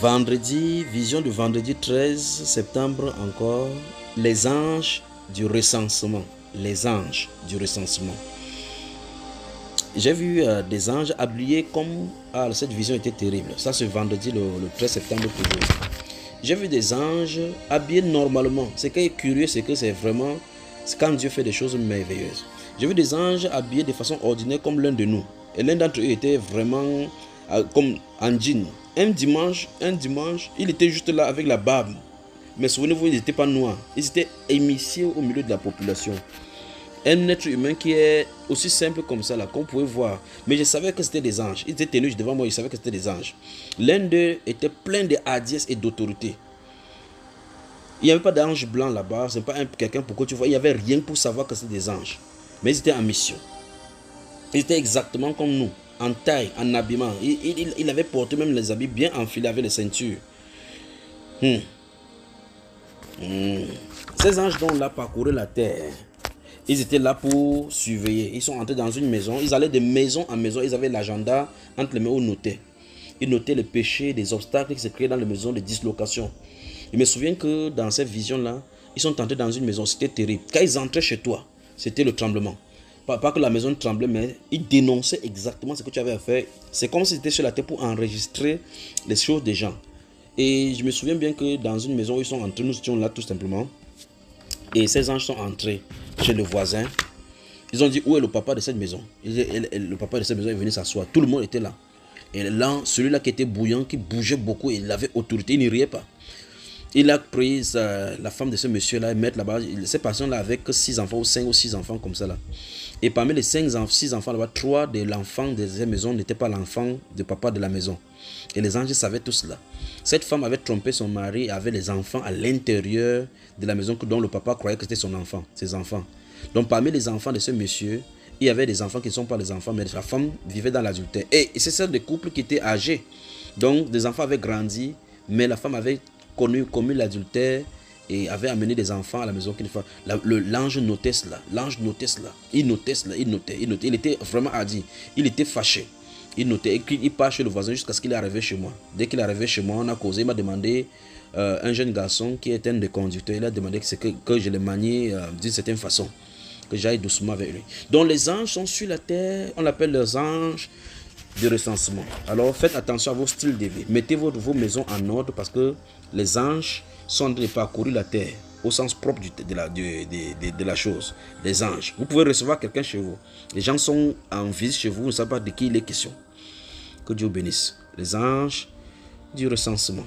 Vendredi, vision du vendredi 13 septembre encore, les anges du recensement. Les anges du recensement. J'ai vu des anges habillés comme... Ah, cette vision était terrible. Ça, c'est vendredi, le 13 septembre toujours. J'ai vu des anges habillés normalement. Ce qui est curieux, c'est que c'est vraiment... C'est quand Dieu fait des choses merveilleuses. J'ai vu des anges habillés de façon ordinaire comme l'un de nous. Et l'un d'entre eux était vraiment comme en jean. Un dimanche, il était juste là avec la barbe. Mais souvenez-vous, ils n'étaient pas noirs. Ils étaient émissés au milieu de la population. Un être humain qui est aussi simple comme ça, là, qu'on pouvait voir. Mais je savais que c'était des anges. Ils étaient tenus devant moi, je savais que c'était des anges. L'un d'eux était plein de hardiesse et d'autorité. Il n'y avait pas d'ange blanc là-bas. Ce n'est pas quelqu'un pour que tu vois. Il n'y avait rien pour savoir que c'était des anges. Mais ils étaient en mission. Ils étaient exactement comme nous, en taille, en habillement. Il avait porté même les habits bien enfilés avec les ceintures. Ces anges dont là parcouraient la terre. Ils étaient là pour surveiller. Ils sont entrés dans une maison. Ils allaient de maison en maison. Ils avaient l'agenda entre les mains où ils notaient. Ils notaient les péchés, des obstacles qui se créaient dans les maisons de dislocation. Je me souviens que dans cette vision-là, ils sont entrés dans une maison. C'était terrible. Quand ils entraient chez toi, c'était le tremblement. Pas que la maison tremblait, mais ils dénonçaient exactement ce que tu avais à faire. C'est comme si c'était sur la terre pour enregistrer les choses des gens. Et je me souviens bien que dans une maison où ils sont entrés, nous étions là tout simplement. Et ces anges sont entrés chez le voisin. Ils ont dit, où est le papa de cette maison? Le papa de cette maison est venu s'asseoir. Tout le monde était là. Et là, celui-là qui était bouillant, qui bougeait beaucoup, il avait autorité, il n'y riait pas. Il a pris la femme de ce monsieur-là et mettre là-bas. Cette personne-là avec 6 enfants, ou 5 ou 6 enfants comme ça là. Et parmi les 6 enfants là-bas, 3 de l'enfant de cette maison n'étaient pas l'enfant de papa de la maison. Et les anges savaient tout cela. Cette femme avait trompé son mari et avait les enfants à l'intérieur de la maison dont le papa croyait que c'était son enfant, ses enfants. Donc parmi les enfants de ce monsieur, il y avait des enfants qui ne sont pas les enfants, mais la femme vivait dans l'adultère. Et c'est ça des couples qui étaient âgés. Donc des enfants avaient grandi, mais la femme avait commis l'adultère et avait amené des enfants à la maison. L'ange notait cela. L'ange notait cela. Il notait cela. Il notait. Il était vraiment hardi. Il était fâché. Il notait. Il part chez le voisin jusqu'à ce qu'il est arrivé chez moi. Dès qu'il est arrivé chez moi, on a causé. Il m'a demandé, un jeune garçon qui est un des conducteurs, il a demandé que je le manie d'une certaine façon. Que j'aille doucement avec lui. Donc les anges sont sur la terre. On l'appelle les anges de recensement. Alors faites attention à vos styles de vie. Mettez vos maisons en ordre parce que les anges sont en train de parcourir la terre au sens propre de la chose. Les anges. Vous pouvez recevoir quelqu'un chez vous. Les gens sont en visite chez vous. Vous ne savez pas de qui il est question. Que Dieu bénisse. Les anges du recensement.